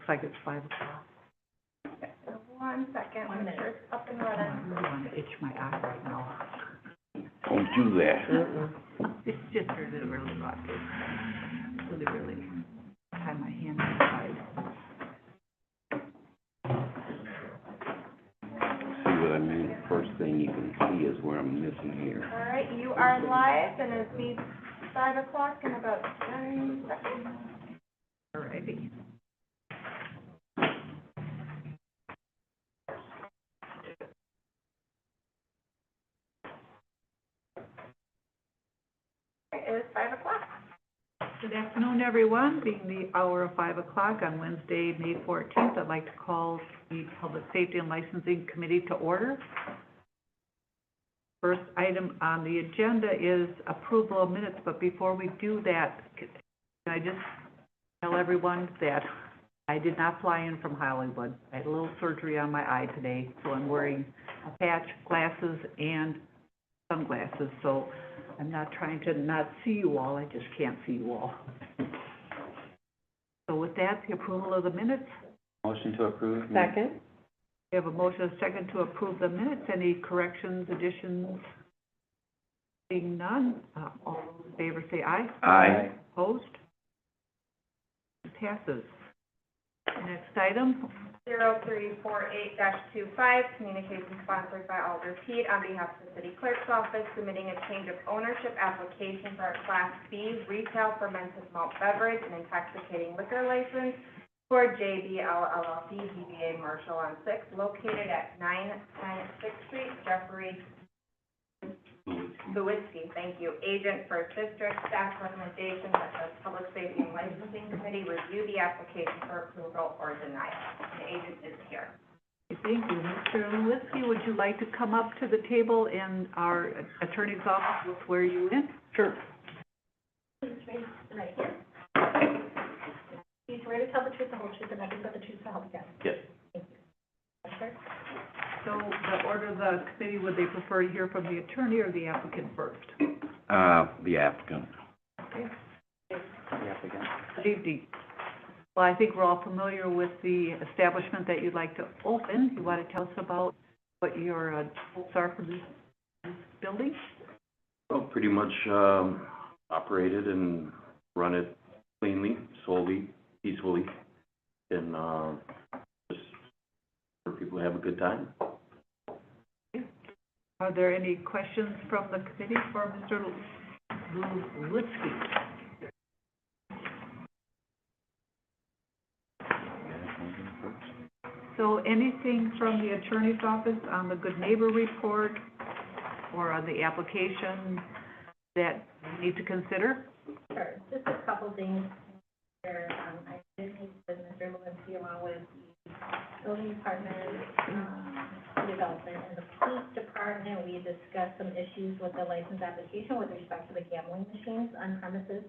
Looks like it's 5 o'clock. Okay, so 1 second, One make sure minute. it's up and I running. really want to itch my eye right now. Don't do that. It's just really, really rough. Really, really tie my hand inside. See what I mean? First thing you can see is where I'm missing here. All right, you are live, and it'll be 5 o'clock in about 10 seconds. All righty. It is 5 o'clock. Good afternoon, everyone. Being the hour of 5 o'clock on Wednesday, May 14th, I'd like to call the Public Safety and Licensing Committee to order. First item on the agenda is approval of minutes, but before we do that, can I just tell everyone that I did not fly in from Hollywood. I had a little surgery on my eye today, so I'm wearing a patch, glasses, and sunglasses, so I'm not trying to not see you all, I just can't see you all. So with that, the approval of the minutes. Motion to approve? Second? We have a motion, a second, to approve the minutes. Any corrections, additions? Seeing none, all those in favor say aye. Aye. Opposed? It passes. Next item, 0348-25, communication sponsored by Alder Pete on behalf of the City Clerk's Office, submitting a change of ownership application for a Class B retail fermented malt beverage and intoxicating liquor license for JBL LLC, DBA Marshall on 6th, located at 910 6th Street, Jeffrey Lewitsky, thank you. Agent, First District, staff recommendations that the Public Safety and Licensing Committee review the application for approval or denial. The agent is here. thank you. Mr. Lewitsky, would you like to come up to the table and our attorney's office will swear you in? Sure. Please raise right here. Please swear to tell the truth, the whole truth, and nothing but the truth to help you God. Yes. Thank you. Sir? So the order of the committee, would they prefer to hear from the attorney or the applicant first? The applicant. Okay. The applicant. Good evening. Well, I think we're all familiar with the establishment that you'd like to open. You want to tell us about what your goals are for this building? Well, pretty much operate it and run it cleanly, slowly, peacefully, and just for people to have a good time. Are there any questions from the committee for Mr. Lewitsky? So anything from the attorney's office on the good neighbor report or on the application that you need to consider? Sure, just a couple things there. I did meet with Mr. Lewinsky along with the building department, development, and the police department. We discussed some issues with the license application with respect to the gambling machines on premises.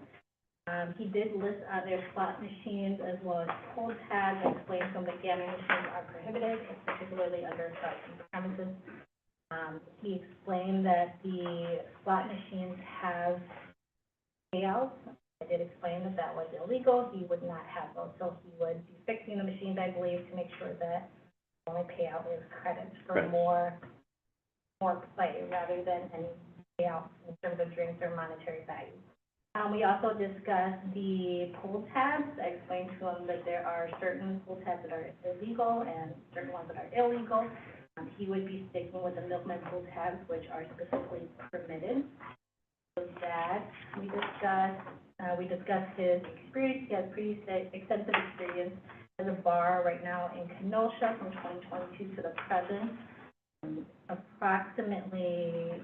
He did list their slot machines as well as pull tabs, and explained some of the gambling machines are prohibited, particularly under premises. He explained that the slot machines have payouts. I did explain that that was illegal. He would not have those, so he would be fixing the machines, I believe, to make sure that the only payout is credits for more play rather than any payout in terms of drinks or monetary value. We also discussed the pull tabs. I explained to him that there are certain pull tabs that are illegal and certain ones that are illegal. He would be sticking with the milkman pull tabs, which are specifically permitted. So that we discussed his experience. He has pretty extensive experience as a bar right now in Kenosha from 2022 to the present. Approximately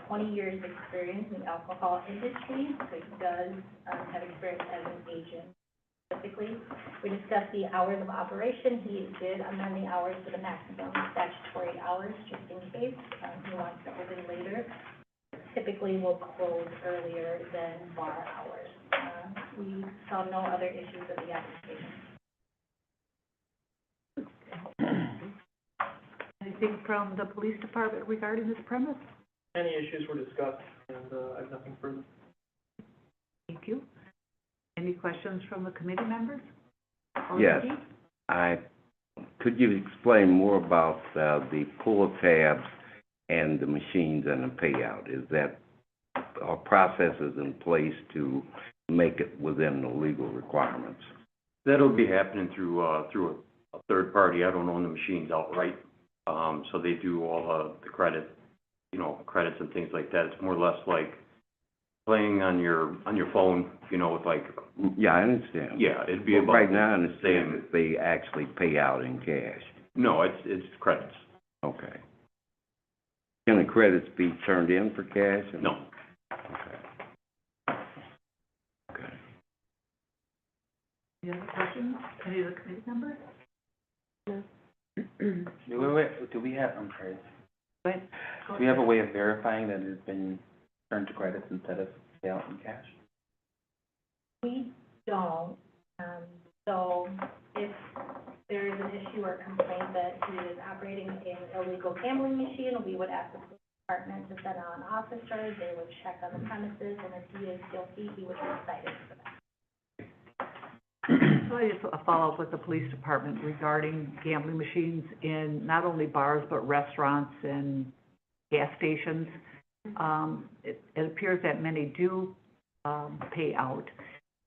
20 years experience in the alcohol industry, so he does have experience as an agent. Specifically, we discussed the hours of operation. He did amend the hours to the maximum statutory hours, just in case he wants to open later. Typically, will close earlier than bar hours. We saw no other issues with the application. Anything from the police department regarding this premise? Any issues were discussed, and I have nothing further. Thank you. Any questions from the committee members? Yes. Alderman Could you explain more about, the pull tabs and the machines and the payout? Is that, are processes in place to make it within the legal requirements? That'll be happening through a third party. I don't own the machines outright. So they do all the credit, credits and things like that. It's more or less like playing on your phone, with like, Yeah, I understand. yeah, it'd be But about. right now, I understand same. that they actually pay out in cash. No, it's credits. Okay. Can the credits be turned in for cash? or- No. Okay. Okay. Any other questions? Any of the committee members? Do we have, I'm sorry, Go ahead. do we have a way of verifying that it's been turned to credits instead of payout in cash? We don't, so if there is an issue or complaint that he is operating an illegal gambling machine, we would ask the police department to send out an officer, they would check on the premises, and if he is guilty, he would be cited for that. So I just a follow-up with the police department regarding gambling machines in not only bars, but restaurants and gas stations. It appears that many do, pay out.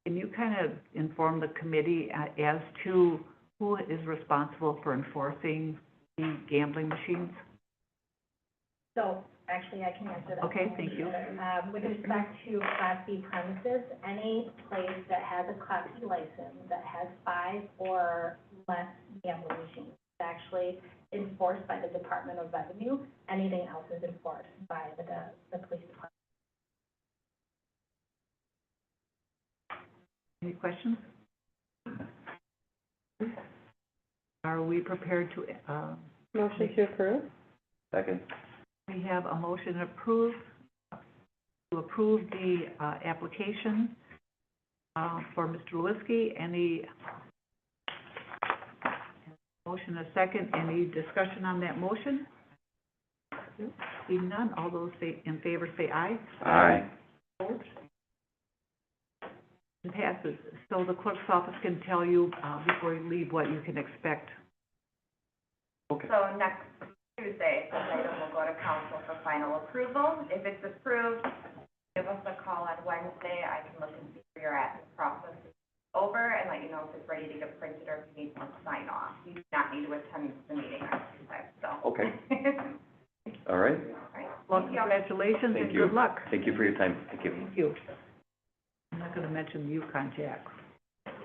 Can you kind of inform the committee as to who is responsible for enforcing the gambling machines? So, actually, I can answer that. Okay, thank you. With respect to Class B premises, any place that has a Class B license that has 5 or less gambling machines is actually enforced by the Department of Revenue. Anything else is enforced by the police department. Any questions? Are we prepared to, Motion to approve? Second. we have a motion to approve the, application, for Mr. Lewinsky. Any motion, a second, any discussion on that motion? Seeing none, all those in favor say aye. Aye. Opposed? It passes. So the clerk's office can tell you, before you leave, what you can expect. So next Tuesday, this item will go to council for final approval. If it's approved, give us a call on Wednesday. I can look and see where you're at in the process over and let you know if it's ready to get printed or if you need one sign off. You do not need to attend the meeting on Tuesday, so. Okay. All right. Well, congratulations and Thank you. good luck. Thank you for your time. Thank you. Thank you. I'm not gonna mention the Yukon Jacks.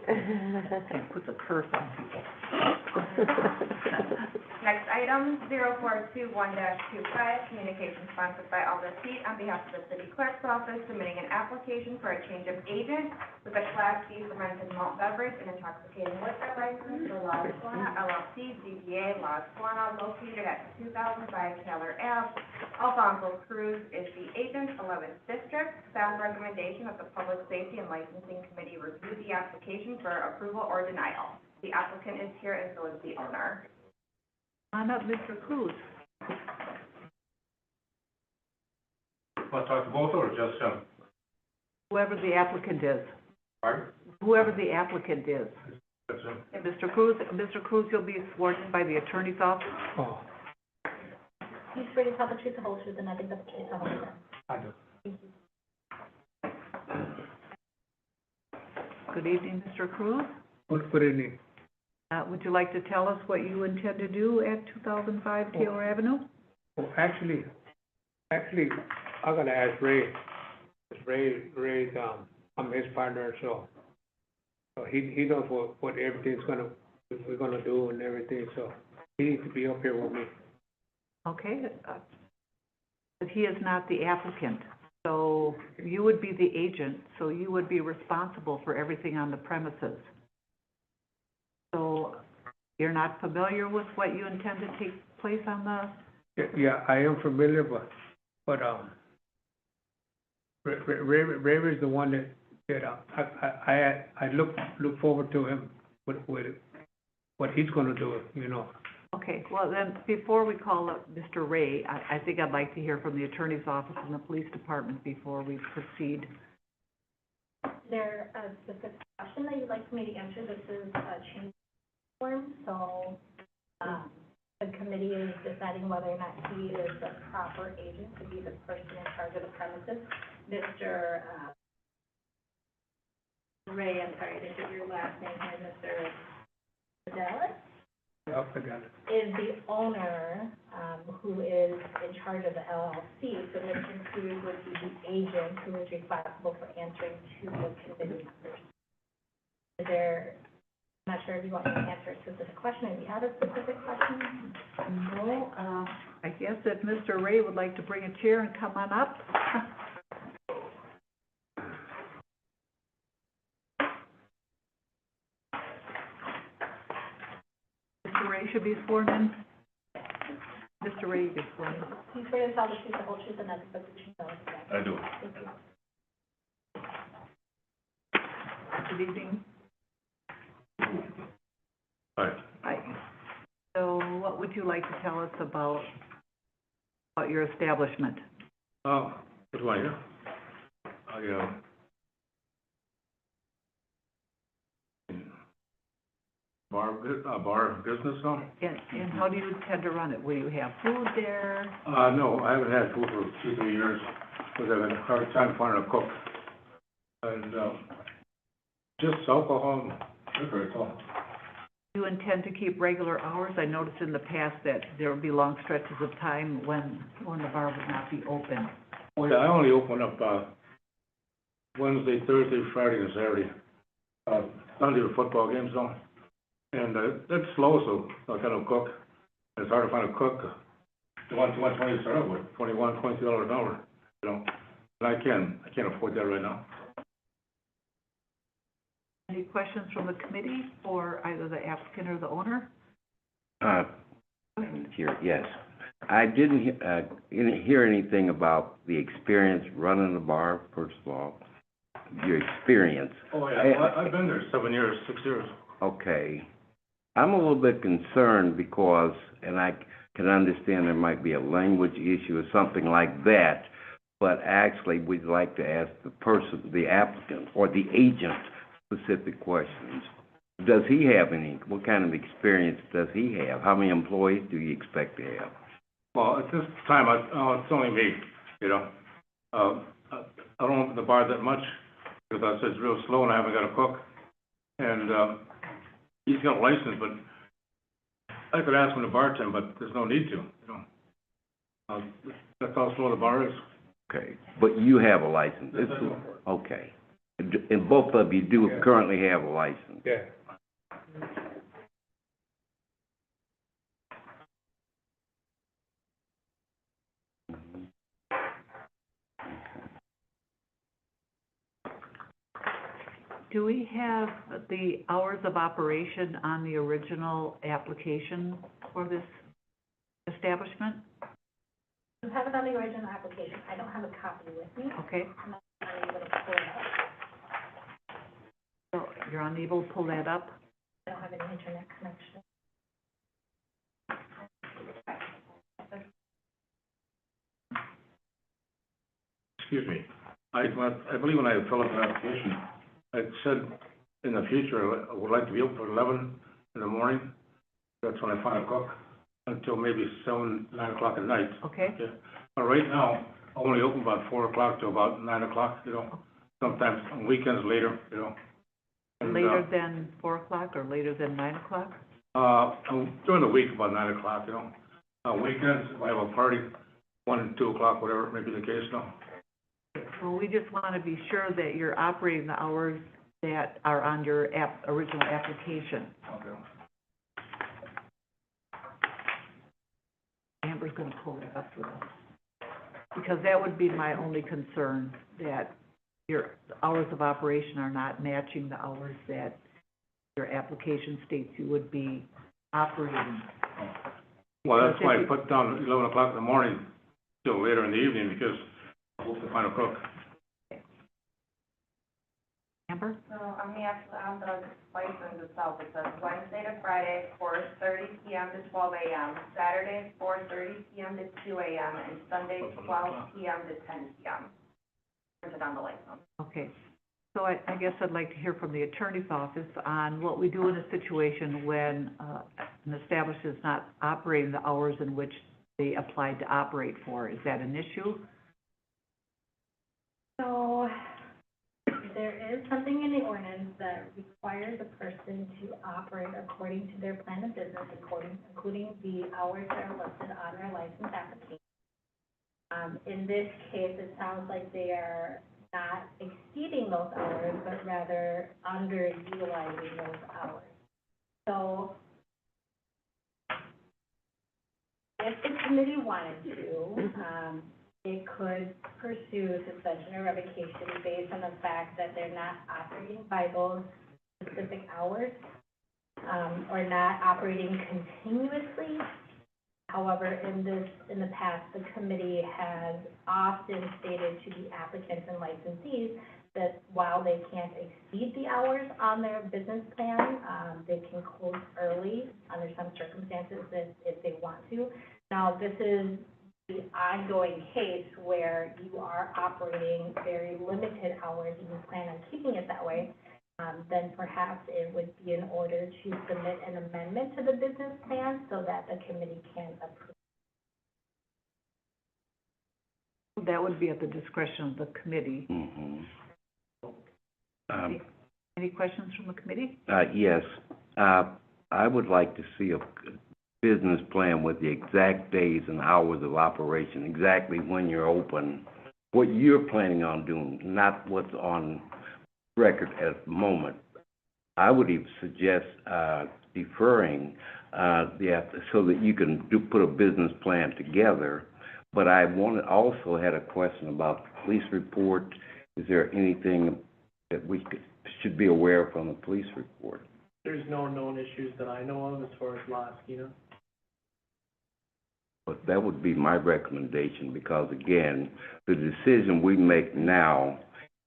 And put the curse on people. Next item, 0421-25, communication sponsored by Alder Pete on behalf of the city clerk's office, submitting an application for a change of agent with a Class B fermented malt beverage and intoxicating liquor license for La Esplana LLC, DBA La Esplana, located at 2005 Taylor Ave. Alfonso Cruz is the agent, 11th District. Staff recommendation that the Public Safety and Licensing Committee review the application for approval or denial. The applicant is here and so is the owner. On up, Mr. Cruz. Want to talk to both or just him? Whoever the applicant is. Pardon? Whoever the applicant is. That's him. Mr. Cruz, you'll be sworn in by the attorney's office. Oh, He's free to tell the truth, the whole truth, and nothing but the truth, the whole truth. I do. Good evening, Mr. Cruz. Good evening. Would you like to tell us what you intend to do at 2005 Taylor Avenue? Well, actually, I'm gonna ask Ray. Ray's, I'm his partner, so he knows what we're gonna do and everything, so he needs to be up here with me. Okay, but he is not the applicant, so you would be the agent, so you would be responsible for everything on the premises. So you're not familiar with what you intend to take place on the, Yeah, I am familiar, but Ray is the one that I look forward to him with what he's gonna do, you know. okay, well then, before we call up Mr. Ray, I think I'd like to hear from the attorney's office and the police department before we proceed. Is there a specific question that you'd like me to answer? This is a change question whether or not he is the proper agent to be the person in charge of the premises. Mr. Ray, I'm sorry, I didn't get your last name here, Mr. Dallas, Yep, I got it. is the owner, who is in charge of the LLC, so Mr. Cruz would be the agent who is responsible for answering to the committee members. Is there, I'm not sure if you want me to answer a specific question, if you have a specific question? No, I guess if Mr. Ray would like to bring a chair and come on up. Mr. Ray should be sworn in. Mr. Ray, you get sworn in. Please swear to tell the truth, the whole truth, and nothing but the truth, so help you God. I do. Thank you. Good evening. Hi. Hi. So what would you like to tell us about your establishment? What do I hear? Bar business, huh? And how do you intend to run it? Will you have food there? No, I haven't had food for 2-3 years, because I've had a hard time finding a cook. And, just alcohol and liquor, that's all. Do you intend to keep regular hours? I noticed in the past that there would be long stretches of time when the bar would not be open. Oh, yeah, I only open up, Wednesday, Thursday, Friday, and Saturday. Sunday are football games, though. And, that's slow, so I got no cook. It's hard to find a cook. The one, 20 to start out with, $21, $22 an hour, you know. And I can't afford that right now. Any questions from the committee for either the applicant or the owner? Here, yes. I didn't hear anything about the experience running the bar, first of all, your experience. Oh, yeah, I've been there 7 years, 6 years. Okay. I'm a little bit concerned because, and I can understand there might be a language issue or something like that, but actually we'd like to ask the person, the applicant or the agent, specific questions. Does he have any, what kind of experience does he have? How many employees do you expect to have? Well, at this time, it's only me, you know. I don't open the bar that much, because I said it's real slow and I haven't got a cook. And, he's got a license, but I could ask him to bartend, but there's no need to, you know. That's how slow the bar is. Okay, but you have a license? Yes, I do. Okay. And both of you do Yeah. currently have a license? Yeah. Do we have the hours of operation on the original application for this establishment? You have it on the original application, I don't have a copy with me, Okay, I'm not able to pull it up, so you're unable to pull that up? I don't have an internet connection. Excuse me. I believe when I filled out the application, I said in the future, I would like to be open at 11 in the morning. That's when I find a cook, until maybe 7, 9 o'clock at night. Okay, Okay. But right now, I only open about 4 o'clock to about 9 o'clock, you know. Sometimes on weekends later, you know. And, later than 4 o'clock or later than 9 o'clock? during the week, about 9 o'clock, you know. Weekends, if I have a party, 1 and 2 o'clock, whatever may be the case, no. Well, we just want to be sure that you're operating the hours that are on your original application. Okay. Amber's going to pull that up for us. Because that would be my only concern, that your hours of operation are not matching the hours that your application states you would be operating. Well, that's why I put down 11 o'clock in the morning till later in the evening, because I hope to find a cook. Amber? So on the license itself, it says Wednesday to Friday, 4:30 PM to 12 AM, Saturday, 4:30 PM to 2 AM, and Sunday, 12 PM to 10 PM. Printed on the license. Okay. So I guess I'd like to hear from the attorney's office on what we do in a situation when an establishment is not operating the hours in which they applied to operate for. Is that an issue? So, there is something in the ordinance that requires a person to operate according to their plan of business, including the hours that are listed on their license application. In this case, it sounds like they are not exceeding those hours, but rather underutilizing those hours. So, if the committee wanted to, it could pursue suspension or revocation based on the fact that they're not operating by those specific hours, or not operating continuously. However, in the past, the committee has often stated to the applicants and licensees that while they can't exceed the hours on their business plan, they can close early under some circumstances if they want to. Now, this is the ongoing case where you are operating very limited hours and you plan on keeping it that way, then perhaps it would be in order to submit an amendment to the business plan so that the committee can approve. That would be at the discretion of the committee. Any questions from the committee? Yes. I would like to see a business plan with the exact days and hours of operation, exactly when you're open, what you're planning on doing, not what's on record at the moment. I would even suggest deferring so that you can put a business plan together. But I also had a question about the police report. Is there anything that we should be aware of from the police report? There's no known issues that I know of as far as La Esquina. But that would be my recommendation, because again, the decision we make now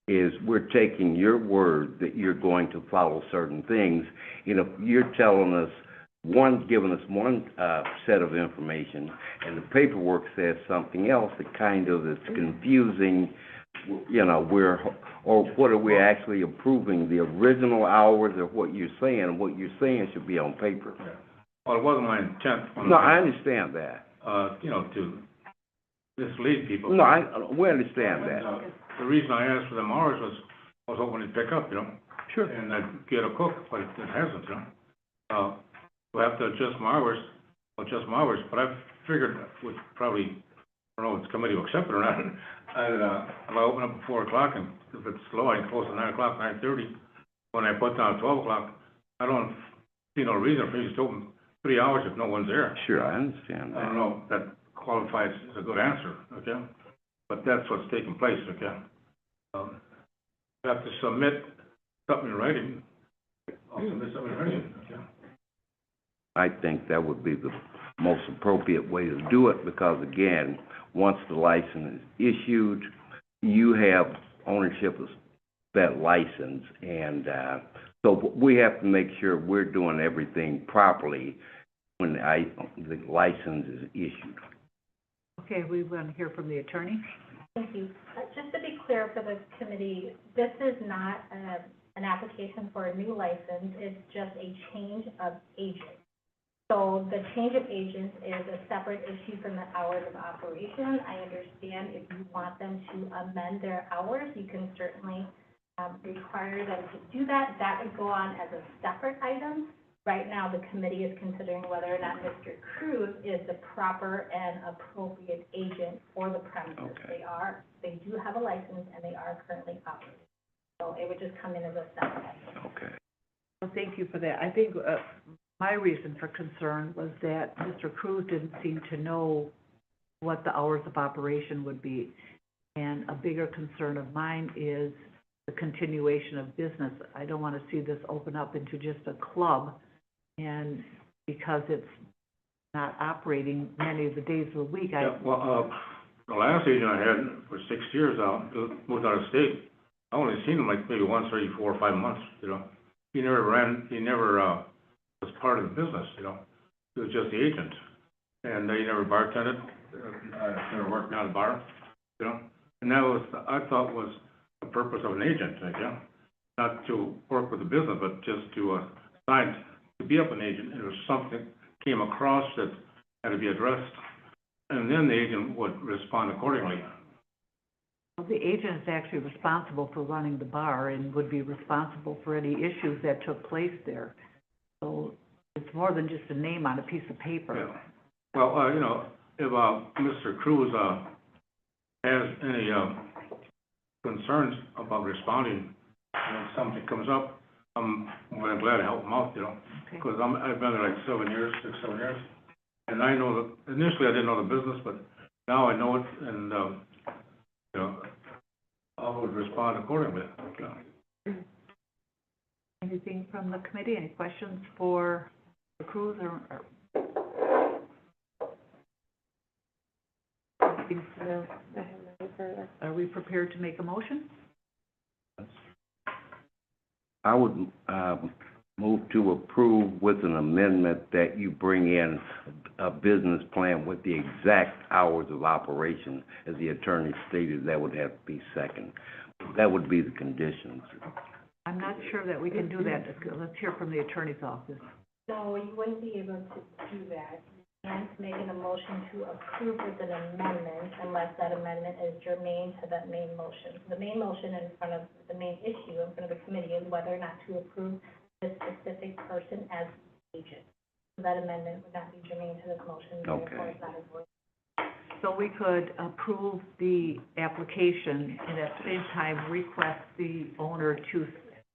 is we're taking your word that you're going to follow certain things. You know, you're telling us giving us one set of information, and the paperwork says something else that kind of is confusing. You know, what are we actually approving, the original hours or what you're saying? And what you're saying should be on paper. Well, it wasn't my intent. No, I understand that. You know, to mislead people. No, we understand that. The reason I asked for them hours was, I was hoping to pick up, you know? Sure. And I'd get a cook, but it hasn't, you know? We'll have to adjust my hours, but I figured with probably, I don't know if the committee will accept it or not, if I open up at 4 o'clock, and if it's slow, I can close at 9 o'clock, 9:30. When I put down at 12 o'clock, I don't see no reason for me to open 3 hours if no one's there. Sure, I understand I that. don't know if that qualifies as a good answer, okay? But that's what's taking place, okay? You have to submit something in writing. I'll submit something in writing, okay? I think that would be the most appropriate way to do it, because again, once the license is issued, you have ownership of that license, and so we have to make sure we're doing everything properly when the license is issued. Okay, we want to hear from the attorney. Thank you. Just to be clear for the committee, this is not an application for a new license, it's just a change of agent. So the change of agent is a separate issue from the hours of operation. I understand if you want them to amend their hours, you can certainly require them to do that. That would go on as a separate item. Right now, the committee is considering whether or not Mr. Cruz is the proper and appropriate agent for the premises. Okay. They do have a license and they are currently operating. So it would just come in as a separate item. Okay. Well, thank you for that. I think my reason for concern was that Mr. Cruz didn't seem to know what the hours of operation would be. And a bigger concern of mine is the continuation of business. I don't want to see this open up into just a club, and because it's not operating many of the days of the week. Yeah, well, the last agent I had for 6 years out, moved out of state. I only seen him like maybe once every 4 or 5 months, you know. He never was part of the business, you know. He was just the agent. And he never bartended, never worked out a bar, you know. And that was, I thought, was the purpose of an agent, you know. Not to work with the business, but just to sign to be up an agent. And if something came across that had to be addressed, and then the agent would respond accordingly. The agent is actually responsible for running the bar and would be responsible for any issues that took place there. So it's more than just a name on a piece of paper. Yeah. Well, you know, if, Mr. Cruz, has any, concerns about responding, when something comes up, I'm glad to help him out, you know, Okay. because I've been there like 7 years, 7 years. And I know that, initially I didn't know the business, but now I know it, and, you know, I would respond accordingly, yeah. Anything from the committee? Any questions for Cruz or? Anything for- No, I have nothing further. Are we prepared to make a motion? I would, move to approve with an amendment that you bring in a business plan with the exact hours of operation. As the attorney stated, that would have to be second. That would be the conditions. I'm not sure that we can do that. Let's hear from the attorney's office. So you wouldn't be able to do that. And making a motion to approve with an amendment unless that amendment is germane to that main motion. The main motion in front of, the main issue in front of the committee is whether or not to approve this specific person as agent. So that amendment would not be germane to this motion, therefore Okay. it's not a void. So we could approve the application and at the same time request the owner to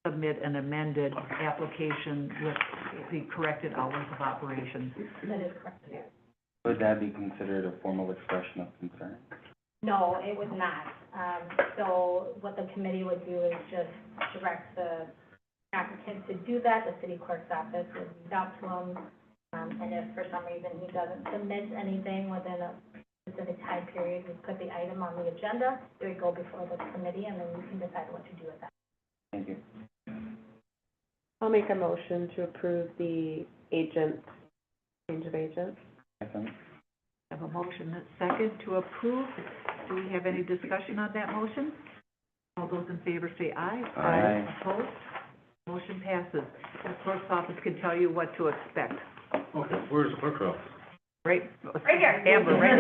submit an amended application with the corrected hours of operation. That is correct, yeah. Would that be considered a formal expression of concern? No, it would not. So what the committee would do is just direct the applicant to do that. The city clerk's office would reach out to him. And if for some reason he doesn't submit anything within a specific time period, we put the item on the agenda. It would go before the committee, and then you can decide what to do with that. Thank you. I'll make a motion to approve the agent, change of agent. Second. Have a motion and a second to approve. Do we have any discussion on that motion? All those in favor say aye. Aye. Opposed? Motion passes. The clerk's office can tell you what to expect. Okay, where's the clerk's office? Right Right? here. Amber, right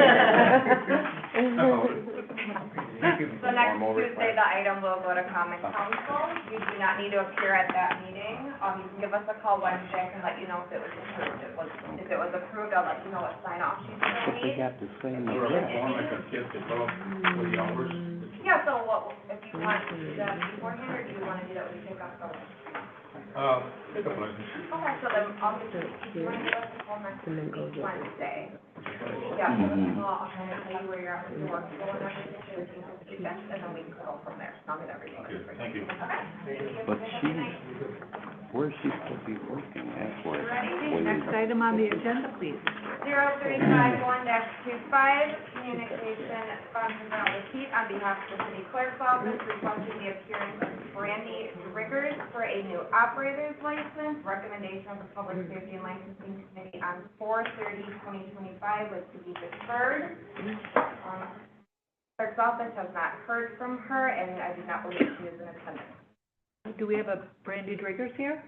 So next Tuesday, the item will go to common council. You do not need to appear at that meeting. You can give us a call Wednesday, I can let you know if it was approved. If it was approved, I'll let you know what sign off she's gonna But they need. got the same. Or a form I could get to fill out for the hours? Yeah, so what, if you want to do that beforehand, or do you wanna do that when you pick up the? Definitely. Okay, so then I'll just, you wanna give us a call next And then go week, get it. Wednesday? Yeah, Mhm. well, I'll kind of tell you where you're at with your work, and everything, so we can do that, and then we can go from there. I'll get everything. Okay, thank you. Okay? Thank you. But where's she supposed to be working? That's where. Ready? Next item on the agenda, please. 0351-25, communication sponsored by Alder Pete on behalf of the city clerk's office requesting the appearance of Brandy Riggers for a new operator's license. Recommendation of the Public Safety and Licensing Committee on 4/30/2025 was to be deferred. Clerk's office has not heard from her, and I do not believe she is in attendance. Do we have a Brandy Driggers here?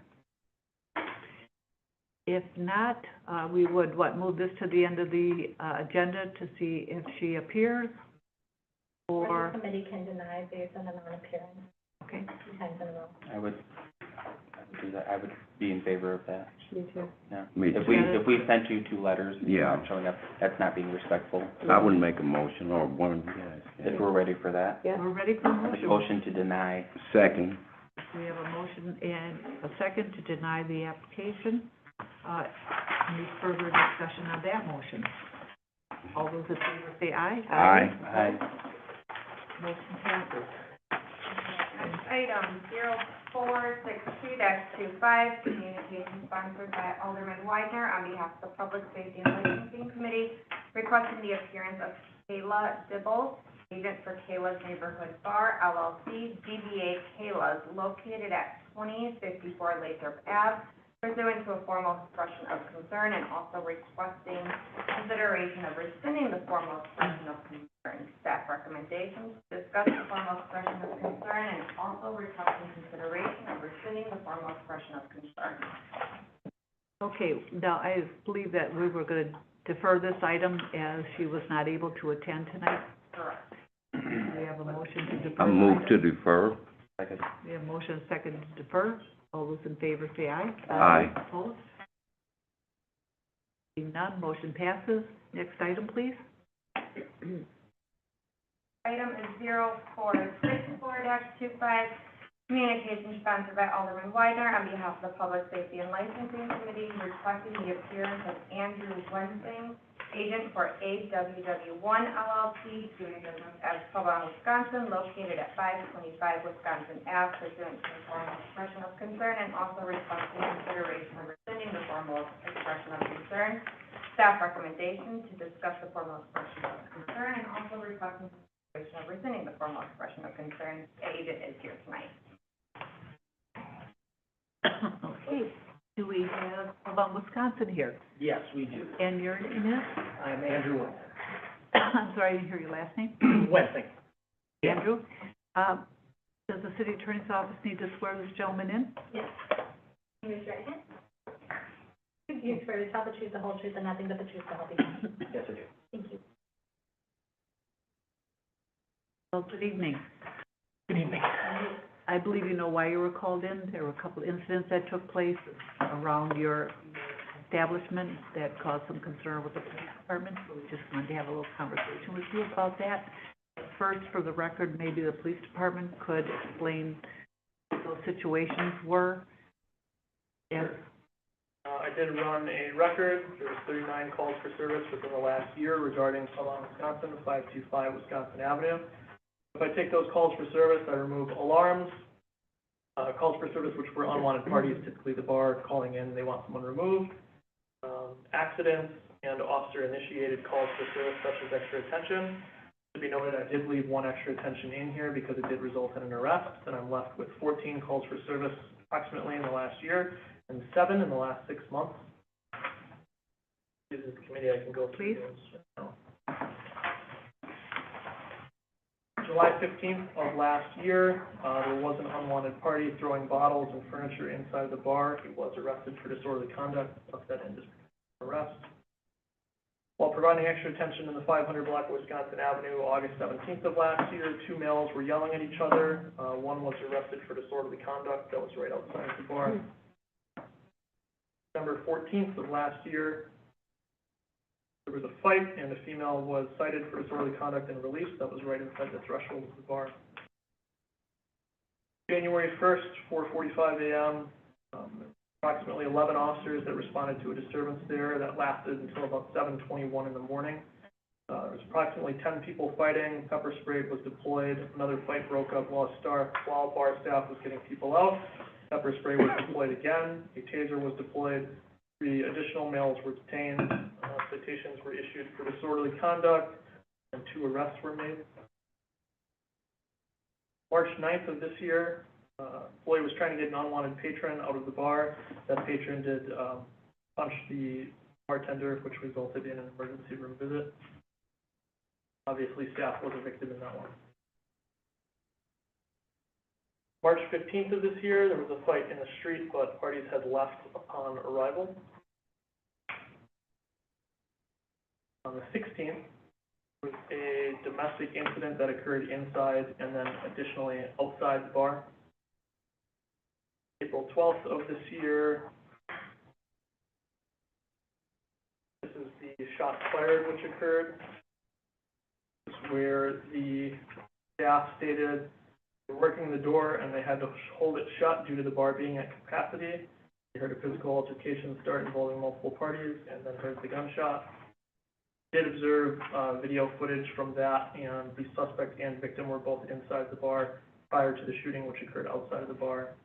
If not, we would, move this to the end of the, agenda to see if she appears? Or Or, the committee can deny based on a non-appearance okay, 2 times in a row. I would do that. I would be in favor of that. Me too. Yeah. Me If too. we sent you 2 letters and you're Yeah. not showing up, that's not being respectful. I would make a motion, or one of you guys. If we're ready for that. Yeah. we're ready for a Make a motion. motion to deny. Second. We have a motion and a second to deny the application. Any further discussion on that motion? All those in favor say aye. Aye. Aye. Motion passes. Next item, 0462-25, communication sponsored by Alderman Widener on behalf of the Public Safety and Licensing Committee, requesting the appearance of Kayla Dibble, agent for Kayla's Neighborhood Bar, LLC, DBA Kayla's, located at 2054 Lathrop Ave, pursuant to a formal expression of concern, and also requesting consideration of rescinding the formal expression of concern. Staff recommendations, discuss the formal expression of concern, and also requesting consideration of rescinding the formal expression of concern. Okay, now, I believe that we were gonna defer this item as she was not able to attend tonight. Correct. We have a motion to defer. I the move to item. defer. Second. We have a motion second to defer. All those in favor say aye. Aye. Opposed? Seeing none, motion passes. Next item, please. Item is 0464-25, communication sponsored by Alderman Weidner on behalf of the Public Safety and Licensing Committee, requesting the appearance of Andrew Wensing, agent for AWW1 LLC, doing business as Pueblo, Wisconsin, located at 525 Wisconsin Ave, pursuant to the formal expression of concern, and also requesting consideration of rescinding the formal expression of concern. Staff recommendation to discuss the formal expression of concern, and also requesting consideration of rescinding the formal expression of concern. The agent is here tonight. Okay, do we have Pueblo, Wisconsin here? Yes, we do. And your name is? I'm Andrew I'm sorry, I didn't hear your last name. Wensing. Andrew. Does the city attorney's office need to swear this gentleman in? Yes. Can you raise your right hand? You swear to tell the truth, the whole truth, and nothing but the truth, so help you God. Yes, I do. Thank you. Well, good evening. Good evening. I believe you know why you were called in. There were a couple of incidents that took place around your establishment that caused some concern with the police department. So we just wanted to have a little conversation with you about that. First, for the record, maybe the police department could explain what those situations were. Yes. I did run a record. There was 39 calls for service within the last year regarding Pueblo, Wisconsin, 525 Wisconsin Avenue. If I take those calls for service, I remove alarms, calls for service which were unwanted parties, typically the bar calling in, they want someone removed, accidents, and officer-initiated calls for service such as extra attention. To be noted, I did leave one extra attention in here because it did result in an arrest, and I'm left with 14 calls for service approximately in the last year, and 7 in the last 6 months. This is the committee, I can go through Please. those right now. July 15th of last year, there was an unwanted party throwing bottles and furniture inside the bar. He was arrested for disorderly conduct, left that in arrest. While providing extra attention in the 500 block of Wisconsin Avenue, August 17th of last year, 2 males were yelling at each other. One was arrested for disorderly conduct. That was right outside the bar. December 14th of last year, there was a fight, and a female was cited for disorderly conduct and released. That was right inside the threshold of the bar. January 1st, 4:45 a.m., approximately 11 officers that responded to a disturbance there that lasted until about 7:21 in the morning. There was approximately 10 people fighting. Pepper spray was deployed. Another fight broke up while bar staff was getting people out. Pepper spray was deployed again. A taser was deployed. 3 additional males were detained. Citations were issued for disorderly conduct, and 2 arrests were made. March 9th of this year, employee was trying to get an unwanted patron out of the bar. That patron did punch the bartender, which resulted in an emergency room visit. Obviously, staff was a victim in that one. March 15th of this year, there was a fight in the street, but parties had left upon arrival. On the 16th, there was a domestic incident that occurred inside and then additionally outside the bar. April 12th of this year, this is the shots fired which occurred. This is where the staff stated they were working the door and they had to hold it shut due to the bar being at capacity. They heard a physical altercation start involving multiple parties and then heard the gunshot. Did observe video footage from that, and the suspect and victim were both inside the bar prior to the shooting, which occurred outside of the bar.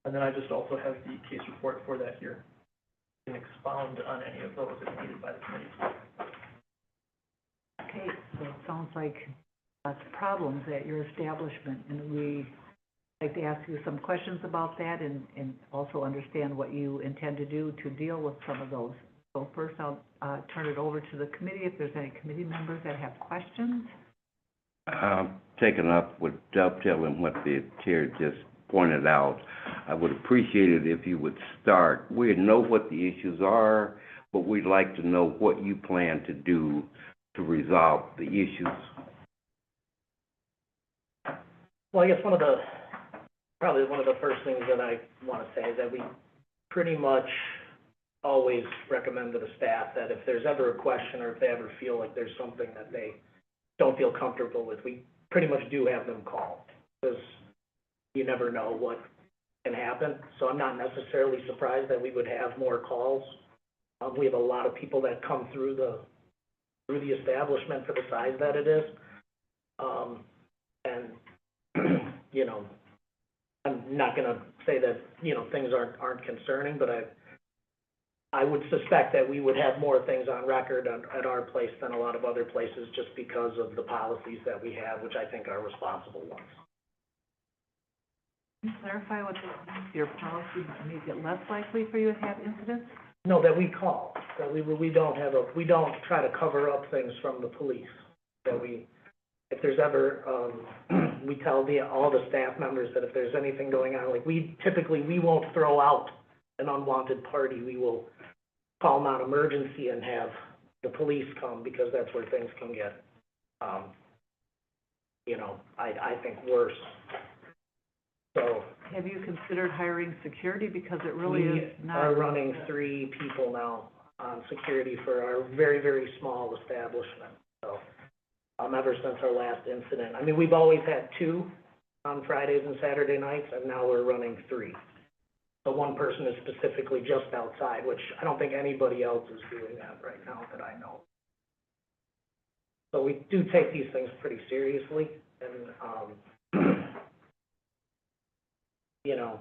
And then I just also have the case report for that here. You can expound on any of those if needed by the committee. Okay, so it sounds like lots of problems at your establishment, and we'd like to ask you some questions about that and also understand what you intend to do to deal with some of those. So first, I'll turn it over to the committee if there's any committee members that have questions. Taking up with dovetailing what the chair just pointed out, I would appreciate it if you would start. We know what the issues are, but we'd like to know what you plan to do to resolve the issues. Well, I guess probably one of the first things that I want to say is that we pretty much always recommend to the staff that if there's ever a question or if they ever feel like there's something that they don't feel comfortable with, we pretty much do have them call, because you never know what can happen. So I'm not necessarily surprised that we would have more calls. We have a lot of people that come through the establishment for the size that it is. And, you know, I'm not gonna say that, you know, things aren't concerning, but I would suspect that we would have more things on record at our place than a lot of other places, just because of the policies that we have, which I think are responsible ones. Can you clarify what your policy makes it less likely for you to have incidents? No, that we call, that we don't try to cover up things from the police. That if there's ever, we tell all the staff members that if there's anything going on, like we won't throw out an unwanted party. We will call non-emergency and have the police come, because that's where things can get, you know, I think worse. So. Have you considered hiring security, because it really is not? We are running 3 people now on security for our very, very small establishment. So, ever since our last incident, I mean, we've always had 2 on Fridays and Saturday nights, and now we're running 3. So one person is specifically just outside, which I don't think anybody else is doing that right now that I know. So we do take these things pretty seriously, and, you know,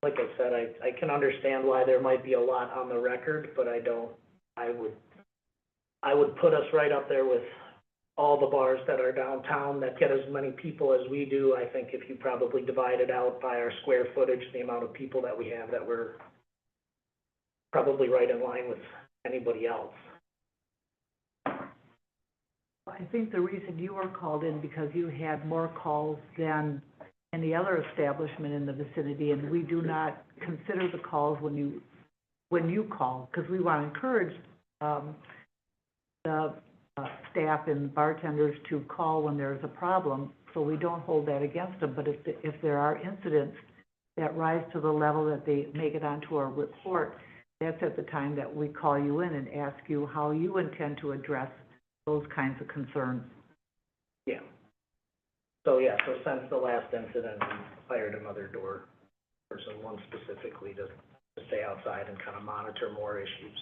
like I said, I can understand why there might be a lot on the record, but I would put us right up there with all the bars that are downtown that get as many people as we do. I think if you probably divide it out by our square footage, the amount of people that we have, that we're probably right in line with anybody else. I think the reason you were called in, because you had more calls than any other establishment in the vicinity, and we do not consider the calls when you call, because we want to encourage the staff and bartenders to call when there's a problem, so we don't hold that against them. But if there are incidents that rise to the level that they make it onto our report, that's at the time that we call you in and ask you how you intend to address those kinds of concerns. Yeah. So since the last incident, we hired another door person, one specifically to stay outside and kind of monitor more issues.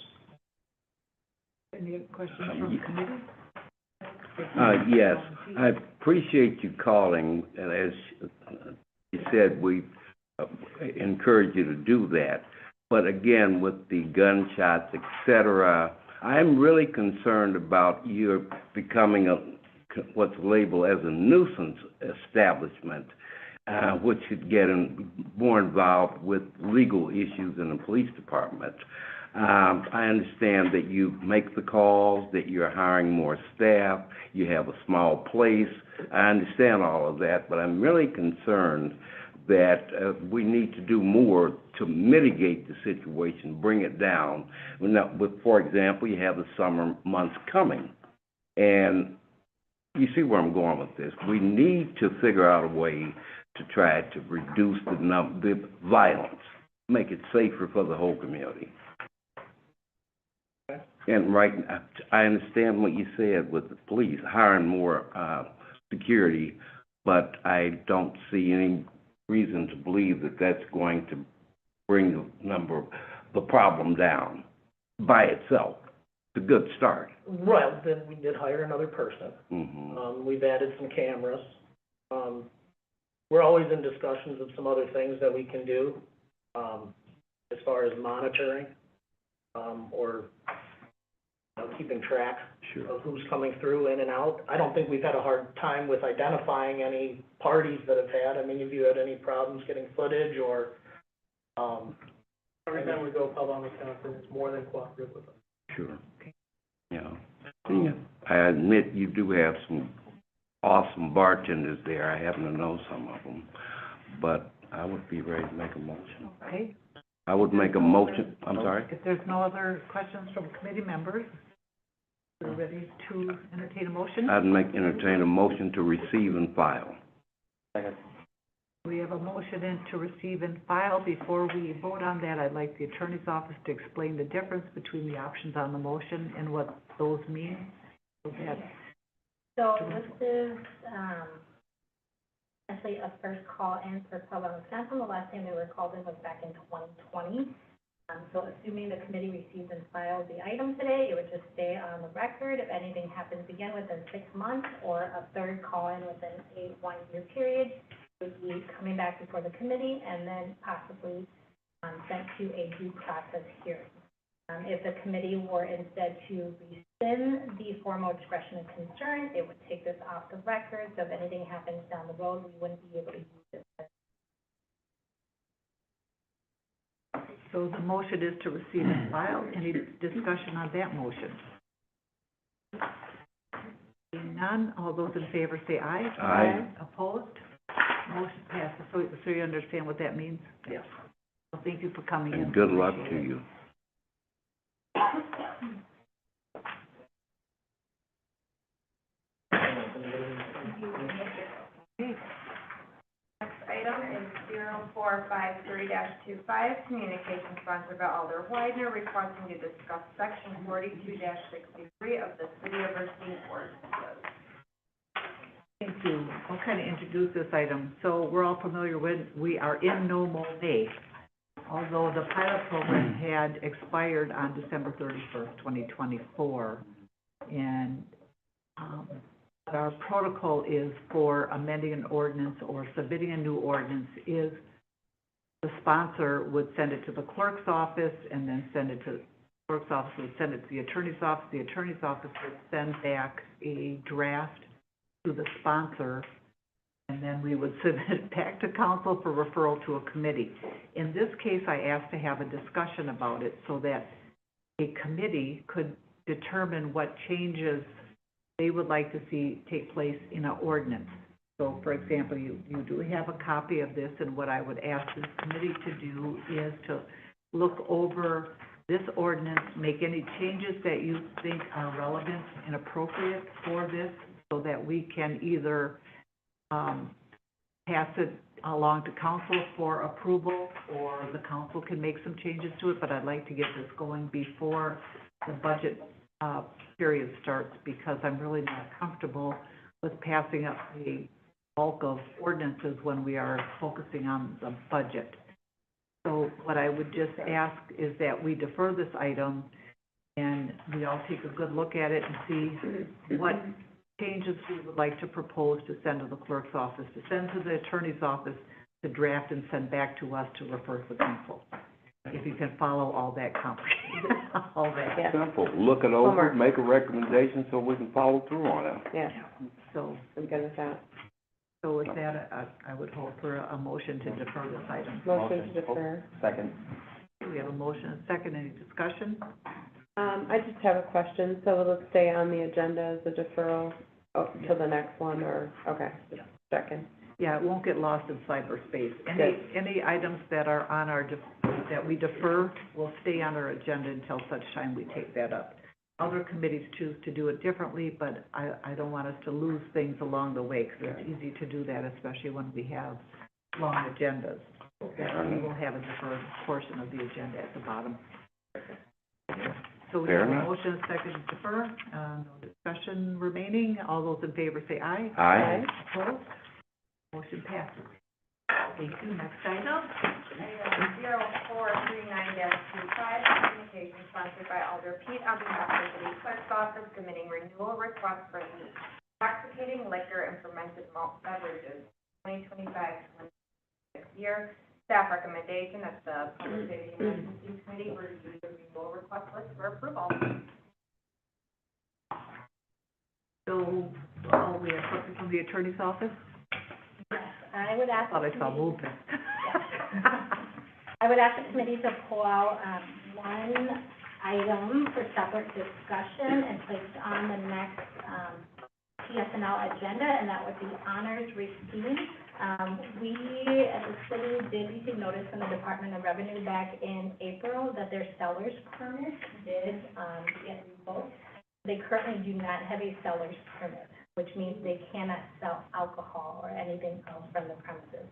Any questions from the committee? Yes, I appreciate you calling, and as you said, we encourage you to do that. But again, with the gunshots, et cetera, I'm really concerned about you becoming what's labeled as a nuisance establishment, which should get more involved with legal issues in the police department. I understand that you make the calls, that you're hiring more staff, you have a small place. I understand all of that, but I'm really concerned that we need to do more to mitigate the situation, bring it down. For example, you have the summer months coming, and you see where I'm going with this. We need to figure out a way to try to reduce the violence, make it safer for the whole community. And I understand what you said with the police, hiring more security, but I don't see any reason to believe that that's going to bring the problem down by itself. It's a good start. Well, then we did hire another person. Mm-hmm. We've added some cameras. We're always in discussions of some other things that we can do, as far as monitoring, or keeping track of who's coming through, in and out. I don't think we've had a hard time with identifying any parties that have had. I mean, have you had any problems getting footage, or? Every time we go pub on Wisconsin, it's more than cooperative with us. Sure. Yeah. I admit you do have some awesome bartenders there. I happen to know some of them, but I would be ready to make a motion. Okay. I would make a motion, I'm sorry? If there's no other questions from committee members, we're ready to entertain a motion. Entertain a motion to receive and file. Second. We have a motion in to receive and file. Before we vote on that, I'd like the attorney's office to explain the difference between the options on the motion and what those mean. So that, So this is, essentially a first call in for public counsel. The last time they were called in was back in 2020. So assuming the committee receives and files the item today, it would just stay on the record. If anything happens again within 6 months or a third call in within a 1-year period, it would be coming back before the committee and then possibly sent to a due process hearing. If the committee were instead to rescind the formal expression of concern, it would take this off the record. So if anything happens down the road, we wouldn't be able to use it. so the motion is to receive and file. Any discussion on that motion? Seeing none, all those in favor say aye. Aye. Opposed? Motion passes. So you understand what that means? Yes. Well, thank you for coming in. And good luck to you. Next item is 0453-25, communication sponsored by Alder Widener, requesting to discuss section 42-63 of the City of Racine ordinances. Thank you. I'll kind of introduce this item. So we're all familiar with, we are in no mow May. Although the pilot program had expired on December 31st, 2024. And what our protocol is for amending an ordinance or submitting a new ordinance is the sponsor would send it to the clerk's office and then send it to the clerk's office, would send it to the attorney's office. The attorney's office would send back a draft to the sponsor, and then we would submit it back to council for referral to a committee. In this case, I asked to have a discussion about it so that a committee could determine what changes they would like to see take place in an ordinance. So, for example, you do have a copy of this, and what I would ask this committee to do is to look over this ordinance, make any changes that you think are relevant and appropriate for this, so that we can either pass it along to council for approval, or the council can make some changes to it, but I'd like to get this going before the budget period starts, because I'm really not comfortable with passing up the bulk of ordinances when we are focusing on the budget. So what I would just ask is that we defer this item and we all take a good look at it and see what changes we would like to propose to send to the clerk's office, to send to the attorney's office, to draft and send back to us to refer to the council. If you can follow all that comprehension, all that. Yeah. Simple. Look it over, Homework. make a recommendation so we can follow through on it. Yeah, So, I'm good with that. so with that, I would hope for a motion to defer this item. Motion to defer. Second. We have a motion and a second. Any discussion? I just have a question. So will it stay on the agenda as a deferral till the next one, or, okay, just checking. Yeah, it won't get lost in cyberspace. Any items that are on our, that we defer will stay on our agenda until such time we take that up. Other committees choose to do it differently, but I don't want us to lose things along the way, because it's easy to do that, especially when we have long agendas. We will have a deferred portion of the agenda at the bottom. So we Fair have a enough. motion, and a second to defer. No discussion remaining. All those in favor say aye. Aye. Opposed? Motion passes. Thank you. Next item. Item 0439-25, communication sponsored by Alder Pete on behalf of the city clerk's office, submitting renewal request for the intoxicating liquor and fermented malt beverages, 2025-26 year. Staff recommendation that the Public Safety Emergency Committee review the renewal request list for approval. So, we have something from the attorney's office? I would ask. Thought I saw movement. I would ask the committee to pull out, one item for separate discussion and place on the next, PSNL agenda, and that would be honors received We, as a city, did receive notice from the Department of Revenue back in April that their seller's permit did, get revoked. They currently do not have a seller's permit, which means they cannot sell alcohol or anything else from the premises.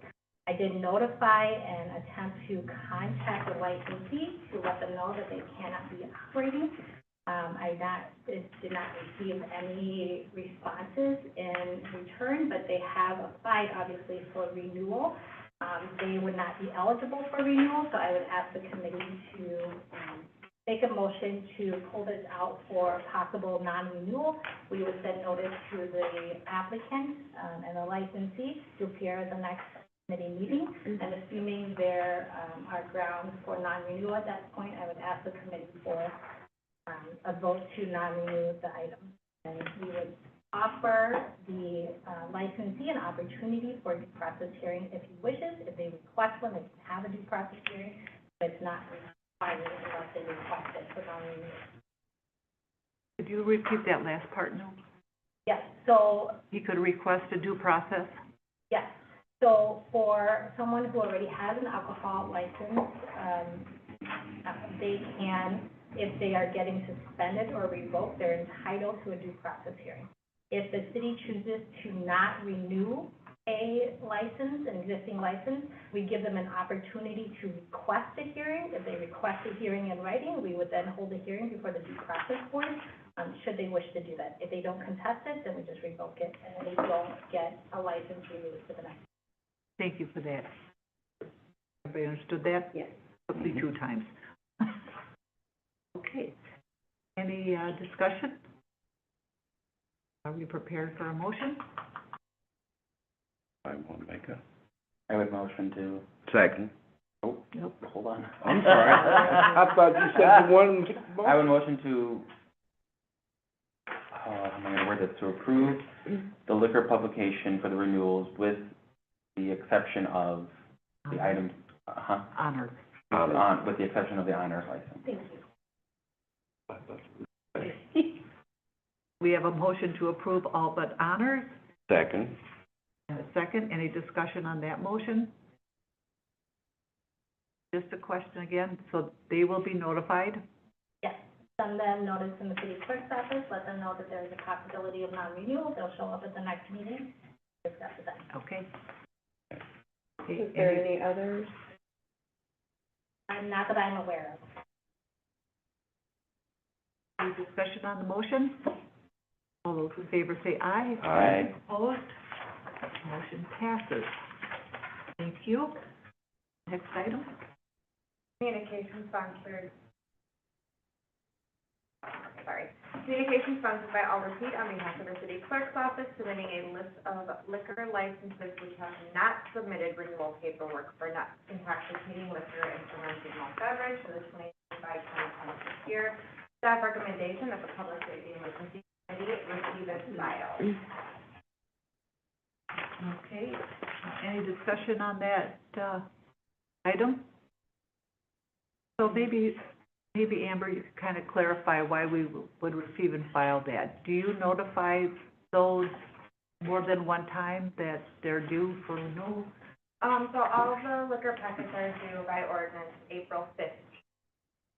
I did notify and attempt to contact the licensee to let them know that they cannot be operating. Did not receive any responses in return, but they have applied, obviously, for renewal. They would not be eligible for renewal, so I would ask the committee to, make a motion to pull this out for possible non-renewal. We would send notice to the applicant, and the licensee to appear at the next committee meeting. And assuming there, are grounds for non-renewal at that point, I would ask the committee for a vote to non-renew the item. And we would offer the licensee an opportunity for a due process hearing if he wishes. If they request one, they can have a due process hearing, but it's not required unless they request it for non-renewal. Could you repeat that last part, no? Yes, so, He could request a due process? yes. So for someone who already has an alcohol license, they can, if they are getting suspended or revoked, they're entitled to a due process hearing. If the city chooses to not renew a license, an existing license, we give them an opportunity to request a hearing. If they request a hearing in writing, we would then hold a hearing before the due process board, should they wish to do that. If they don't contest it, then we just revoke it, and they don't get a license renewed for the next. Thank you for that. Everybody understood that? Yes. Took me 2 times. Okay. Any discussion? Are we prepared for a motion? I want to make a I would motion to, second. Nope. hold on. I'm sorry. I thought you said you wanted. I would motion to, how am I gonna word this, to approve the liquor publication for the renewals with the exception of the items, Honored. with the exception of the honors license. Thank you. We have a motion to approve all but honors, Second. and a second. Any discussion on that motion? Just a question again, so they will be notified? Yes, send them notice in the city clerk's office, let them know that there's a possibility of non-renewal, they'll show up at the next meeting, discuss it then. Okay. Is there any others? Not that I'm aware of. Any discussion on the motion? All those in favor say aye. Aye. Opposed? Motion passes. Thank you. Next item? Communication sponsored Alder Pete on behalf of the city clerk's office, submitting a list of liquor licenses which have not submitted renewal paperwork for not intoxicating liquor and fermented malt beverage for the 2025-2026 year. Staff recommendation that the Public Safety and Emergency Committee receive and file. Okay. Any discussion on that, item? So maybe Amber, you could kind of clarify why we would receive and file that. Do you notify those more than one time that they're due for renewal? So all the liquor packets are due by ordinance April 15th.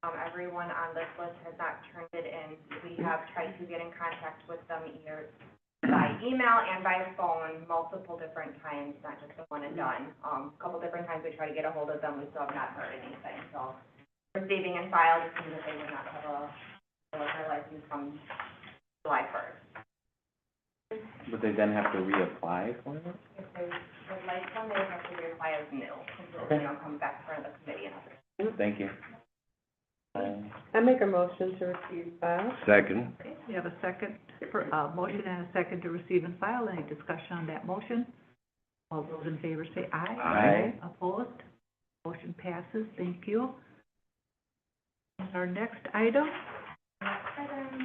Everyone on this list has not turned it in. We have tried to get in contact with them either by email and by phone multiple different times, not just the one and done. A couple different times we try to get a hold of them, we still have not heard anything, so receiving and filed, it seems that they would not have a liquor license from July 1st. Would they then have to reapply for it? If they would like one, they would have to reapply as new, until they don't come back for the committee and others. Thank you. I make a motion to receive and file. Second. Okay, we have a second, motion and a second to receive and file. Any discussion on that motion? All those in favor say aye. Aye. Opposed? Motion passes. Thank you. And our next item?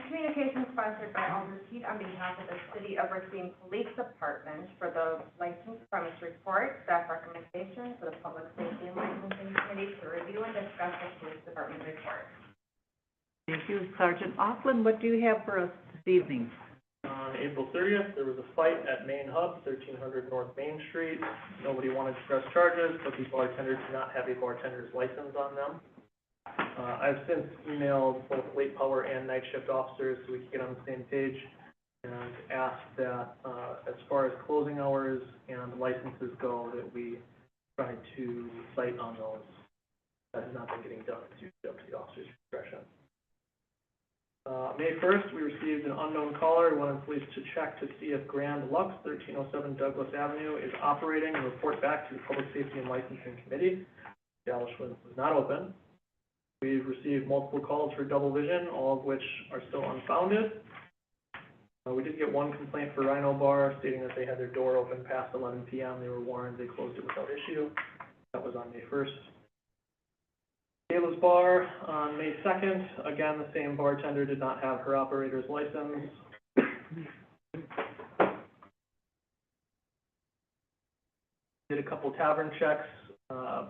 Communication sponsored by Alder Pete on behalf of the City of Racine Police Department for the licensed premise report, staff recommendation for the Public Safety and Licensing Committee to review and discuss the police department report. Thank you. Sergeant Auckland, what do you have for us this evening? on April 30th, there was a fight at Main Hub, 1300 North Main Street. Nobody wanted to press charges, but the bartender did not have a bartender's license on them. I've since emailed both late power and night shift officers so we can get on the same page and ask that, as far as closing hours and licenses go, that we try to cite on those. That has not been getting done due to deputy officer's discretion. May 1st, we received an unknown caller who wanted police to check to see if Grand Lux, 1307 Douglas Avenue, is operating and report back to the Public Safety and Licensing Committee. The establishment was not open. We've received multiple calls for double vision, all of which are still unfounded. We did get one complaint for Rhino Bar stating that they had their door open past 11 p.m. They were warned they closed it without issue. That was on May 1st. Kayla's Bar on May 2nd, again, the same bartender did not have her operator's license. Did a couple tavern checks,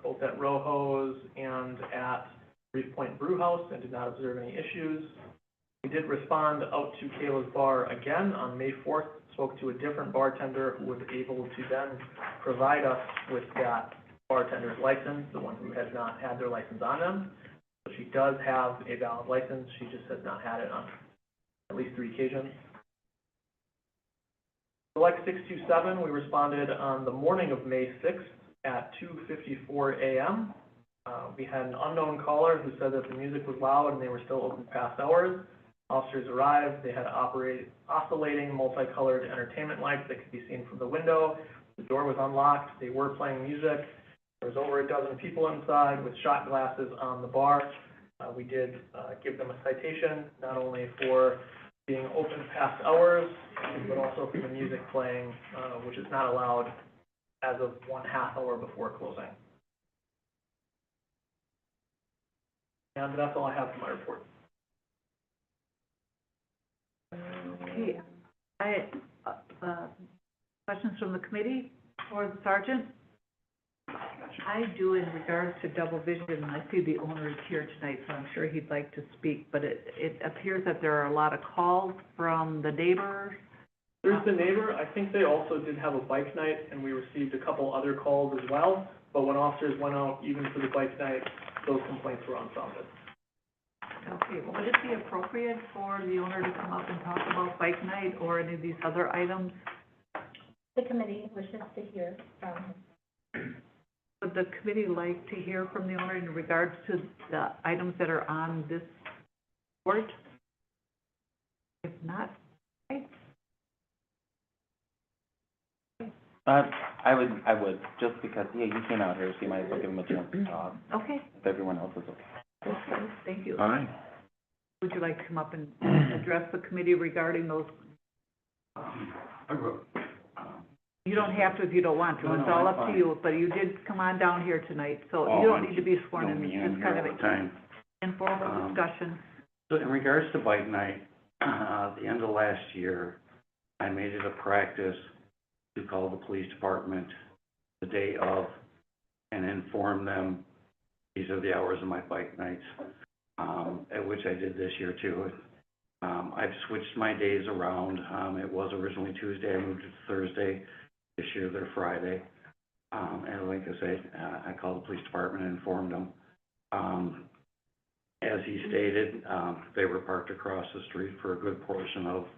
both at Rojo's and at Reef Point Brew House, and did not observe any issues. We did respond out to Kayla's Bar again on May 4th, spoke to a different bartender who was able to then provide us with that bartender's license, the one who has not had their license on them. So she does have a valid license, she just has not had it on at least 3 occasions. Select 627, we responded on the morning of May 6th at 2:54 a.m. We had an unknown caller who said that the music was loud and they were still open past hours. Officers arrived, they had oscillating multicolored entertainment lights that could be seen from the window. The door was unlocked, they were playing music. There was over a dozen people inside with shot glasses on the bar. We did give them a citation, not only for being open past hours, but also for the music playing, which is not allowed as of 1/2 hour before closing. And that's all I have for my report. Okay, questions from the committee or the sergeant? I do in regards to double vision. I see the owner is here tonight, so I'm sure he'd like to speak, but it appears that there are a lot of calls from the neighbors. There's the neighbor, I think they also did have a bike night, and we received a couple other calls as well, but when officers went out, even for the bike night, those complaints were unfounded. Okay, well, would it be appropriate for the owner to come up and talk about bike night or any of these other items? The committee wishes to hear from him. Would the committee like to hear from the owner in regards to the items that are on this report? If not, okay. I would, just because, yeah, you came out here, so you might as well give him a chance to talk, Okay, if everyone else is okay. thank you. All right. Would you like to come up and address the committee regarding those? You don't have to if you don't want to, No, it's all that's up to fine. you, but you did come on down here tonight, so Oh, you don't need to be sworn Know in, me it's in just here kind of all the time. an informal discussion. So in regards to bike night, at the end of last year, I made it a practice to call the police department the day of and inform them, these are the hours of my bike nights, at which I did this year too. I've switched my days around. It was originally Tuesday, I moved it to Thursday. This year they're Friday. And like I say, I called the police department and informed them. As he stated, they were parked across the street for a good portion of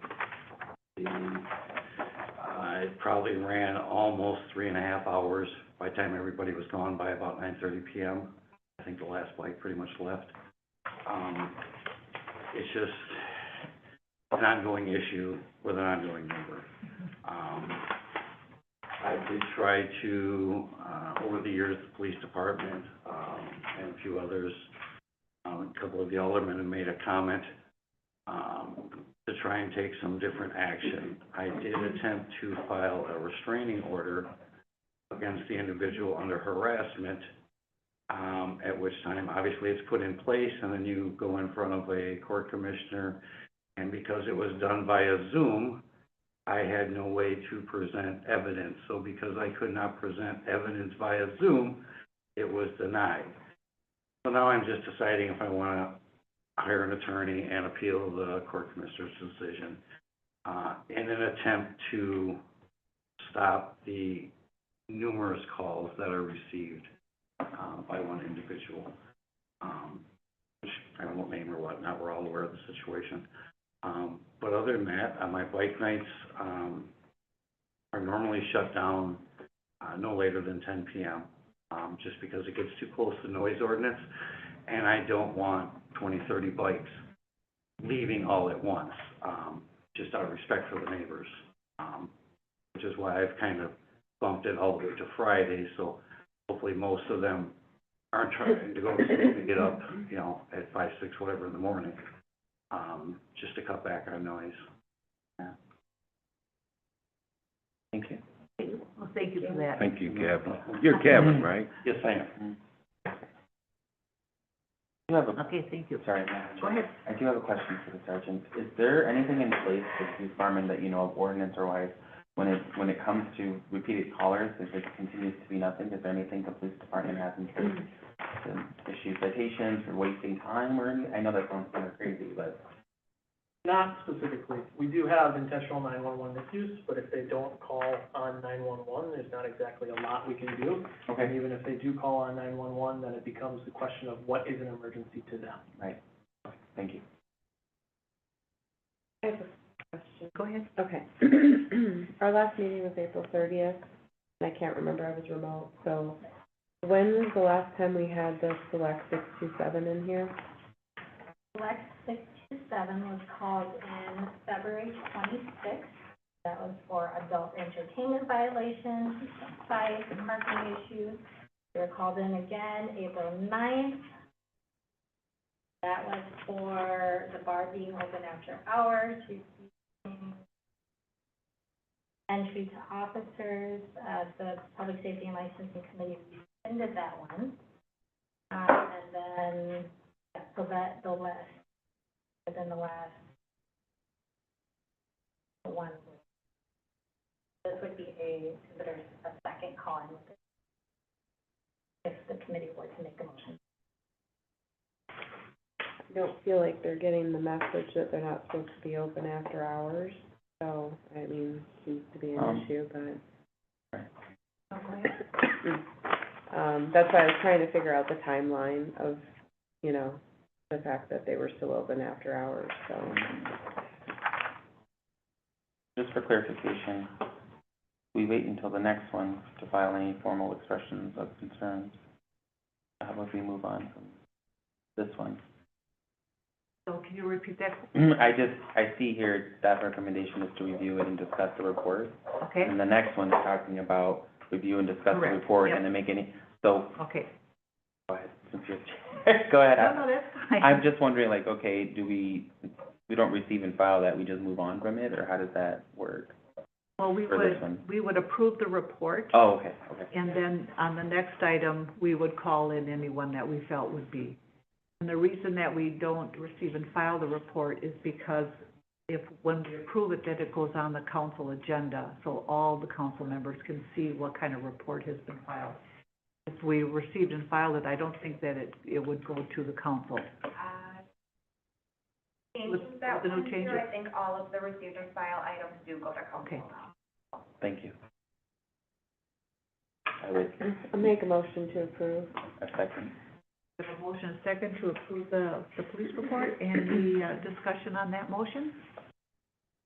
it probably ran almost 3.5 hours by the time everybody was gone by about 9:30 p.m. I think the last bike pretty much left. It's just an ongoing issue with an ongoing neighbor. I did try to, over the years, the police department, and a few others, a couple of the aldermen have made a comment, to try and take some different action. I did attempt to file a restraining order against the individual under harassment, at which time, obviously, it's put in place, and then you go in front of a court commissioner, and because it was done via Zoom, I had no way to present evidence. So because I could not present evidence via Zoom, it was denied. So now I'm just deciding if I want to hire an attorney and appeal the court commissioner's decision. in an attempt to stop the numerous calls that are received, by one individual. Which I won't name or whatnot, we're all aware of the situation. But other than that, my bike nights, are normally shut down, no later than 10 PM, just because it gets too close to noise ordinance, and I don't want 20, 30 bikes leaving all at once, just out of respect for the neighbors, which is why I've kind of bumped it all the way to Friday, so hopefully most of them aren't trying to go to sleep and get up, you know, at 5, 6, whatever in the morning, just to cut back on noise. Thank you. Well, thank you for that. Thank you, Kevin. You're Kevin, right? Yes, I am. You have a, Okay, thank you. sorry, Madam Go Chair. ahead. I do have a question for the sergeant. Is there anything in place with Police Department that you know of, ordinance or wise, when it comes to repeated callers, if it continues to be nothing, is there anything the Police Department has in place to issue citations for wasting time or anything? I know that sounds kind of crazy, but. Not specifically. We do have intentional 911 misuse, but if they don't call on 911, there's not exactly a lot we can do. And Okay, even if they do call on 911, then it becomes the question of what is an emergency to them. right. Thank you. I have a question. Go ahead. Okay. Our last meeting was April 30th, and I can't remember, I was remote, so when was the last time we had the Select 627 in here? Select 627 was called in February 26th. That was for adult entertainment violations, size, parking issues. They were called in again April 9th. That was for the bar being open after hours, receiving entry to officers. The Public Safety and Licensing Committee rescinded that one. And then, yeah, so that, the last, within the last one week. This would be considered a second call if the committee were to make a motion. I don't feel like they're getting the message that they're not supposed to be open after hours, so, I mean, seems to be an issue, but. That's why I was trying to figure out the timeline of, you know, the fact that they were still open after hours, so. Just for clarification, we wait until the next one to file any formal expressions of concerns. How about we move on from this one? So can you repeat that? I see here staff recommendation is to review it and discuss the report. Okay, And the next one is talking about review and discuss the Correct, report yep. and then make any, so, okay. go ahead, since you're, go ahead. No, that's fine. I'm just wondering, like, okay, do we don't receive and file that, we just move on from it, or how does that work Well, for this one? we would approve the report, Oh, okay, okay. and then on the next item, we would call in anyone that we felt would be. And the reason that we don't receive and file the report is because when we approve it, then it goes on the council agenda, so all the council members can see what kind of report has been filed. If we received and filed it, I don't think that it would go to the council. Changes that the new one too, changes? I think all of the received and file items do go to council Okay. now. Thank you. I would, I'll make a motion to approve. a second. We have a motion and second to approve the police report. Any discussion on that motion?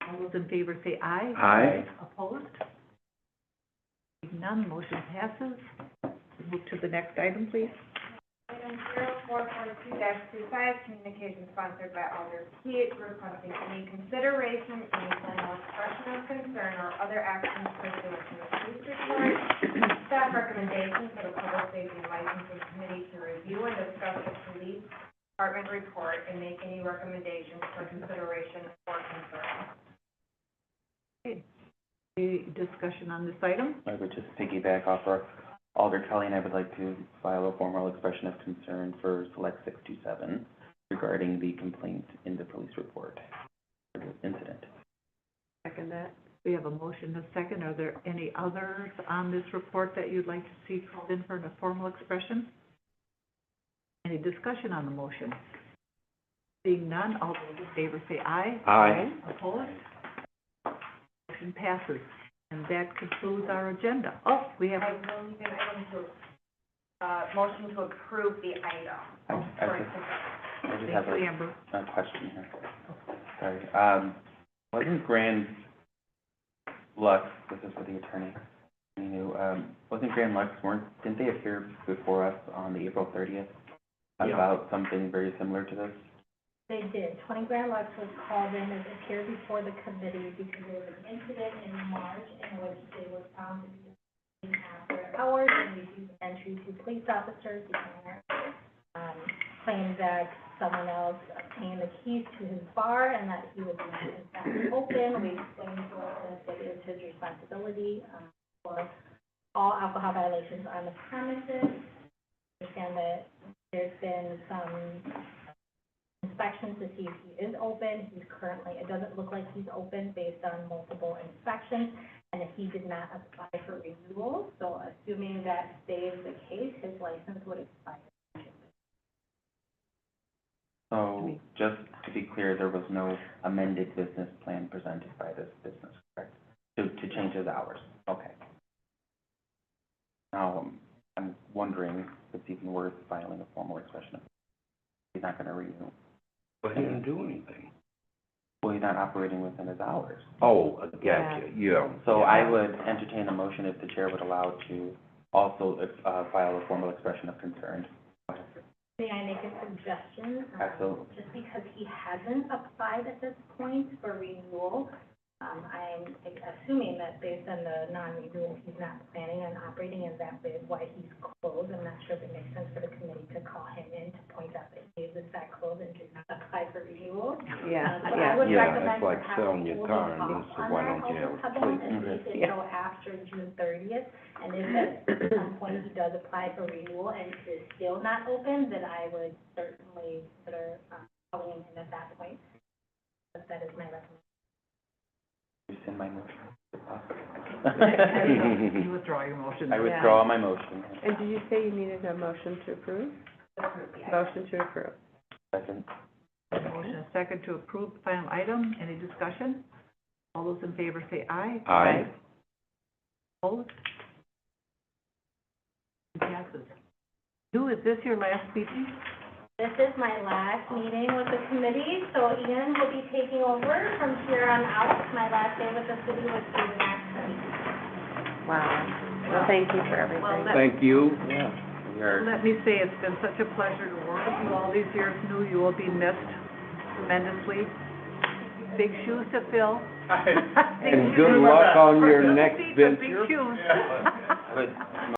All those in favor say aye. Aye. Opposed? Seeing none, motion passes. Move to the next item, please. Item 0442-25, communication sponsored by Alder Pete, requesting any consideration, any formal expression of concern, or other actions pursuant to the police report. Staff recommendation for the Public Safety and Licensing Committee to review and discuss the police department report and make any recommendations for consideration or concern. Any discussion on this item? I would just piggyback off our Alder Kelly, and I would like to file a formal expression of concern for Select 627 regarding the complaint in the police report for this incident. Second that. We have a motion and a second. Are there any others on this report that you'd like to see called in for a formal expression? Any discussion on the motion? Seeing none, all those in favor say aye. Aye. Opposed? Motion passes. And that concludes our agenda. Oh, we have, I will need an item to, motion to approve the item. I just have thank you, Amber. a question here. Sorry, wasn't Grand Lux, this is for the attorney, you know, wasn't Grand Lux, didn't they appear before us on the April 30th? Yeah. About something very similar to this? They did. 20 Grand Lux was called in and appeared before the committee because there was an incident in March in which they were found to be after hours and refused entry to police officers. The owner, claimed that someone else obtained the keys to his bar and that he was not in fact open. We explained to him that it is his responsibility, for all alcohol violations on the premises. Understand that there's been some inspections to see if he is open. He's currently, it doesn't look like he's open based on multiple inspections, and if he did not apply for renewal, so assuming that stays the case, his license would expire. So, just to be clear, there was no amended business plan presented by this business, correct? To change his hours, okay. Now, I'm wondering if it's even worth filing a formal expression of, he's not gonna renew. But he didn't do anything. Well, he's not operating within his hours. Oh, gotcha, yeah. So I would entertain a motion if the chair would allow to also, file a formal expression of concern. May I make a suggestion? Absolutely. Just because he hasn't applied at this point for renewal, I'm assuming that based on the non-renewal, he's not planning on operating, and that is why he's closed. I'm not sure if it makes sense for the committee to call him in to point out that he is in fact closed and did not apply for renewal. Yeah, But I would Yeah, recommend it's like perhaps selling your car and holding then off so on why that don't you have a covenant plate? and leave it Yeah. till after June 30th. And if at some point he does apply for renewal and is still not open, then I would certainly consider calling him in at that point. But that is my recommendation. Rescind my motion. You withdraw your motion. I withdraw my motion. And did you say you needed a motion to approve? Motion to approve. Second. Motion is second to approve the final item. Any discussion? All those in favor say aye. Aye. Opposed? Passes. Sue, is this your last meeting? This is my last meeting with the committee, so Ian will be taking over from here on out. My last day with the city was the next week. Wow. Well, thank you for everything. Well, Thank you. Yeah. We are, let me say, it's been such a pleasure to work with you all these years. Sue, you will be missed tremendously. Big shoes to fill. And good luck on your next Big venture. shoes. I would